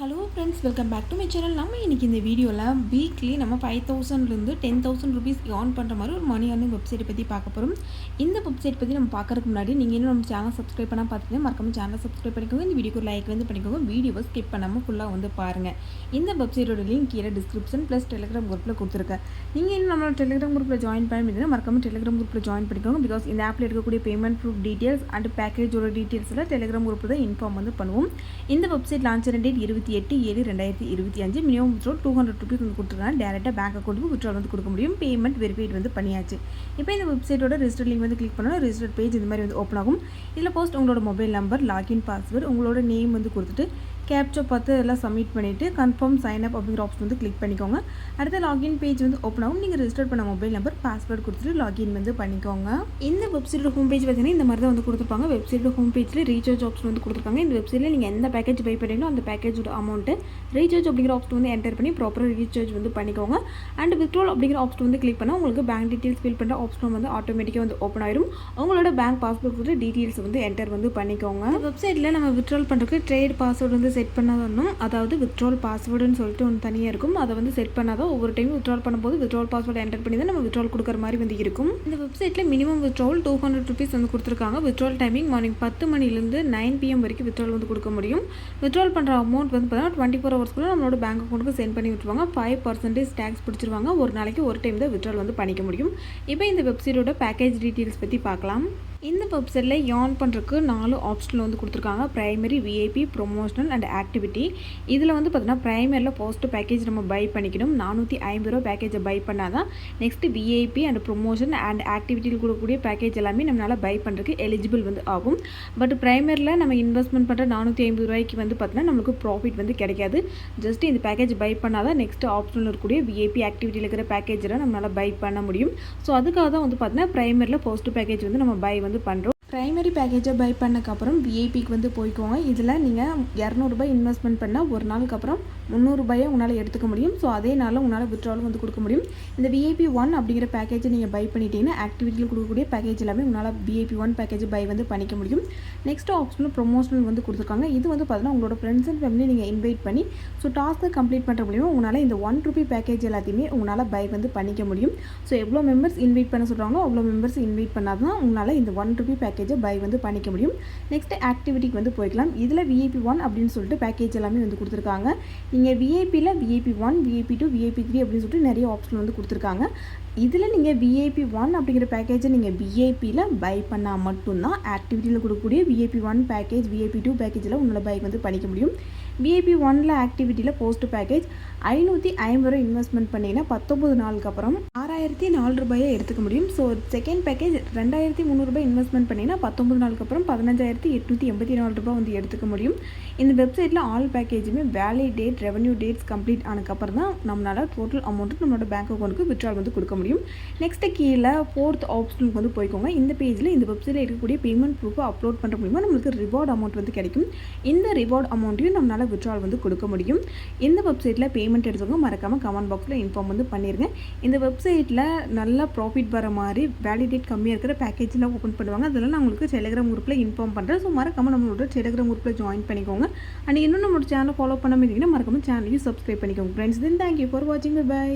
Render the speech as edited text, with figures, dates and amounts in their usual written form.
Hello friends, welcome back to my channel. நம்ம இன்றைக்கி இந்த வீடியோவில் வீக்லி நம்ம 5000லேருந்து 10,000 ருபீஸ் ஏர்ன் பண்ணுற மாதிரி ஒரு மணி ஏர்னிங் வெப்சைட்டை பற்றி பார்க்க போகிறோம். இந்த வெப்சைட் பற்றி நம்ம பார்க்கறதுக்கு முன்னாடி நீங்கள் இன்னும் நம்ம சேனல் சப்ஸ்கிரைப் பண்ணால் பார்த்துட்டு மறக்காம சேனலை சப்ஸ்கிரைப் பண்ணிக்கோங்க. இந்த வீடியோக்கு லைக் பண்ணிக்கோங்க. வீடியோவை ஸ்கிப் பண்ணாமல் ஃபுல்லாக பாருங்கள். இந்த வெப்சைட்டோட லிங்க் கீழே டிஸ்கிரிப்ஷன் ப்ளஸ் டெலிகிராம் குரூப்பில் கொடுத்துருக்கேன். நீங்கள் இன்னும் நம்மளோட டெலிகிராம் குரூப்பில் ஜாயின் பண்ணிங்கன்னா மறக்காம டெலிகிராம் குரூப்பில் ஜாயின் பண்ணிக்கோங்க. பிகாஸ் இந்த ஆப்பில் இருக்கக்கூடிய பேமெண்ட் ப்ரூஃப் டீட்டெயில்ஸ் அண்ட் பேக்கேஜோட டீட்டெயில்ஸில் டெலிகிராம் குரூப்பில் தான் இன்ஃபார்ம் பண்ணுவோம். இந்த website launch date 28/7/2025. Minimum withdrawal 200 rupees கொடுத்துருக்காங்க. டேரெக்டாக பேங்க் அக்கௌண்ட்டுக்கு வித்ட்ரால் கொடுக்க முடியும். பேமெண்ட் வெரிஃபைட் பண்ணியாச்சு. இப்போ இந்த வெப்சைட்டோட ரெஜிஸ்டர் லிங்க் கிளிக் பண்ணால் ரெஜிஸ்டர் பேஜ் இந்த மாதிரி ஓப்பன் ஆகும். இதில் போஸ்ட் உங்களோட மொபைல் நம்பர், லாகின் பாஸ்வேர்டு, உங்களோட நேம் கொடுத்துட்டு கேப்சா பார்த்து எல்லாம் சப்மிட் பண்ணிவிட்டு கன்ஃபார்ம் சைன் அப் அப்படிங்கிற ஆப்ஷன் கிளிக் பண்ணிக்கோங்க. அடுத்த லாகின் பேஜ் ஓப்பன் ஆகும். நீங்கள் ரெஜிஸ்டர் பண்ண மொபைல் நம்பர், பாஸ்வேர்டு கொடுத்துட்டு லாகின் பண்ணிக்கோங்க. இந்த வெப்சைட்டோட ஹோம் பேஜ் பார்த்தீங்கன்னா இந்த மாதிரி தான் கொடுத்துருப்பாங்க. வெப்சைட்டோட ஹோம் பேஜில் ரீசார்ஜ் ஆப்ஷன் கொடுத்துருக்காங்க. இந்த வெப்சைட்டில் நீங்கள் எந்த பேக்கேஜ் பை பண்ணுறீங்களோ அந்த பேக்கேஜோட அமௌண்ட்டு ரீசார்ஜ் அப்படிங்கிற ஆப்ஷன் என்டர் பண்ணி ப்ராப்பராக ரீசார்ஜ் பண்ணிக்கோங்க. அண்ட் வித்ட்ரால் அப்படிங்கிற ஆப்ஷன் கிளிக் பண்ணால் உங்களுக்கு பேங்க் டீட்டெயில்ஸ் ஃபில் பண்ணுற ஆப்ஷன் ஆட்டோமேட்டிக்காக ஓப்பன் ஆயிடும். உங்களோட பேங்க் பாஸ்புக் டீட்டெயில்ஸ் என்டர் பண்ணிக்கோங்க. வெப்சைட்டில் நம்ம வித்ட்ரால் பண்ணுறதுக்கு ட்ரேட் பாஸ்வேர்டு செட் பண்ணாதான், அதாவது வித்ட்ரால் பாஸ்வேர்டுன்னு சொல்லிட்டு ஒன்று தனியாக இருக்கும். அதை செட் பண்ணாதான் ஒவ்வொரு டைம் வித்ட்ரால் பண்ணும்போது வித்ட்ரால் பாஸ்வேர்டு என்டர் பண்ணி தான் நம்ம வித்ட்ரால் கொடுக்குற மாதிரி இருக்கும். இந்த வெப்சைட்டில் மினிமம் வித்ட்ரால் 200 ருபீஸ் கொடுத்துருக்காங்க. வித்ட்ரால் டைமிங் மார்னிங் 10 மணிலேருந்து 9 PM வரைக்கும் வித்ட்ரால் கொடுக்க முடியும். வித்ட்ரால் பண்ணுற அமௌண்ட் பார்த்தீங்கன்னா 24 ஹவர்ஸ்க்குள்ள நம்மளோட பேங்க் அக்கௌண்ட்டுக்கு சென்ட் பண்ணி விட்டுருவாங்க. 5% டேக்ஸ் பிடிச்சிருவாங்க. ஒரு நாளைக்கு ஒரு டைம் தான் வித்ட்ரால் பண்ணிக்க முடியும். இப்போ இந்த வெப்சைட்டோட பேக்கேஜ் டீட்டெயில்ஸ் பற்றி பார்க்கலாம். இந்த வெப்சைட்டில் ஏர்ன் பண்ணுறதுக்கு 4 ஆப்ஷனில் கொடுத்துருக்காங்க. Primary, VIP, promotional and activity. இதில் பார்த்தீங்கன்னா ப்ரைமரியில் போஸ்ட் பேக்கேஜ் நம்ம பை பண்ணிக்கணும். 450 ரூபா பேக்கேஜை பை பண்ணால் தான் next VIP and promotion and ஆக்டிவிட்டியில் கொடுக்கக்கூடிய பேக்கேஜ் எல்லாமே நம்மளால் பை பண்ணுறதுக்கு எலிஜிபிள் ஆகும். பட் ப்ரைமரியில் நம்ம இன்வெஸ்ட்மெண்ட் பண்ணுற 450 ரூபாய்க்கு பார்த்தீங்கன்னா நம்மளுக்கு ப்ராஃபிட் கிடைக்காது. ஜஸ்ட் இந்த பேக்கேஜ் பை பண்ணால் தான் நெக்ஸ்ட் ஆப்ஷனில் இருக்கக்கூடிய விஐபி ஆக்டிவிட்டியில் இருக்கிற பேக்கேஜெல்லாம் நம்மளால் பை பண்ண முடியும். ஸோ அதுக்காக தான் பார்த்தீங்கன்னா ப்ரைமரியில் போஸ்ட் பேக்கேஜ் நம்ம பை பண்ணுறோம். ப்ரைமரி பேக்கேஜை பை பண்ணக்கப்புறம் விஐபிக்கு போய்க்கோங்க. இதில் நீங்கள் 200 ரூபாய் இன்வெஸ்ட்மெண்ட் பண்ணால் ஒரு நாளுக்கு அப்புறம் 300 ரூபாயை உங்களால் எடுத்துக்க முடியும். ஸோ அதே நாளில் உங்களால் வித்ட்ராலும் கொடுக்க முடியும். இந்த விஐபி 1 அப்படிங்கிற பேக்கேஜை நீங்கள் பை பண்ணிட்டீங்கன்னா ஆக்டிவிட்டியில் கொடுக்கக்கூடிய பேக்கேஜ் எல்லாமே உங்களால் விஐபி 1 பேக்கேஜ் பை பண்ணிக்க முடியும். நெக்ஸ்ட் ஆப்ஷனில் ப்ரொமோஷனல் கொடுத்துருக்காங்க. இது பார்த்தீங்கன்னா உங்களோட ஃப்ரெண்ட்ஸ் அண்ட் ஃபேமிலி நீங்கள் இன்வைட் பண்ணி ஸோ டாஸ்க்கை கம்ப்ளீட் பண்ணுற மூலியமாக உங்களால் இந்த 1 ரூபி பேக்கேஜ் எல்லாத்தையுமே உங்களால் பை பண்ணிக்க முடியும். ஸோ எவ்வளோ மெம்பர்ஸ் இன்வைட் பண்ண சொல்கிறாங்களோ அவ்வளோ மெம்பர்ஸ் இன்வைட் பண்ணால் தான் உங்களால் இந்த 1 ரூபி பேக்கேஜை பை பண்ணிக்க முடியும். நெக்ஸ்ட் ஆக்டிவிட்டிக்கு போய்க்கலாம். இதில் விஐபி 1 அப்படின்னு சொல்லிட்டு பேக்கேஜ் எல்லாமே கொடுத்துருக்காங்க. நீங்கள் விஐபியில் விஐபி 1, விஐபி 2, விஐபி 3 அப்படின்னு சொல்லிட்டு நிறைய ஆப்ஷன் கொடுத்துருக்காங்க. இதில் நீங்கள் விஐபி 1 அப்படிங்கிற பேக்கேஜை நீங்கள் விஐபியில் பை பண்ணால் மட்டும்தான் ஆக்டிவிட்டியில் கொடுக்கக்கூடிய விஐபி 1 பேக்கேஜ், விஐபி 2 பேக்கேஜில் உங்களால் பை பண்ணிக்க முடியும். விஐபி 1ல் ஆக்டிவிட்டியில் போஸ்ட் பேக்கேஜ் 550 ரூபா இன்வெஸ்ட்மெண்ட் பண்ணிங்கன்னா 19 நாளுக்கு அப்புறம் 6004 ரூபாயை எடுத்துக்க முடியும். ஸோ செகண்ட் பேக்கேஜ் 2300 ரூபாய் இன்வெஸ்ட்மெண்ட் பண்ணிங்கன்னா 19 நாளுக்கு அப்புறம் 15884 ரூபாய் எடுத்துக்க முடியும். இந்த வெப்சைட்டில் ஆல் பேக்கேஜுமே valid date, revenue dates complete ஆனதுக்கப்புறம் தான் நம்மளால் டோட்டல் அமௌண்ட்டு நம்மளோட பேங்க் அக்கௌண்ட்டுக்கு வித்ட்ரால் கொடுக்க முடியும். நெக்ஸ்ட்டு கீழே 4th ஆப்ஷனுக்கு போய்க்கோங்க. இந்த பேஜில் இந்த வெப்சைட்டில் இருக்கக்கூடிய பேமெண்ட் ப்ரூஃபை அப்லோட் பண்ணுற மூலிமா நம்மளுக்கு ரிவார்ட் அமௌண்ட் கிடைக்கும். இந்த ரிவார்ட் அமௌண்ட்டையும் நம்மளால் வித்ட்ரால் கொடுக்க முடியும். இந்த வெப்சைட்டில் பேமெண்ட் எடுத்தவங்க மறக்காமல் கமெண்ட் பாக்ஸில் இன்ஃபார்ம் பண்ணிடுங்க. இந்த வெப்சைட்டில் நல்லா ப்ராஃபிட் வர மாதிரி வேலிடேட் கம்மியாக இருக்கிற பேக்கேஜெலாம் ஓப்பன் பண்ணுவாங்க. அதெல்லாம் நான் உங்களுக்கு டெலிகிராம் குரூப்பில் இன்ஃபார்ம் பண்ணுறேன். ஸோ மறக்காமல் நம்மளோட டெலிகிராம் குரூப்பில் ஜாயின் பண்ணிக்கோங்க. அண்ட் இன்னும் நம்மளோட சேனலை ஃபாலோ பண்ணாமல் இருந்தீங்கன்னா மறக்காமல் சேனலையும் சப்ஸ்கிரைப் பண்ணிக்கோங்க. ஃப்ரெண்ட்ஸ், தென் தேங்க்யூ ஃபார் வாட்சிங். பை.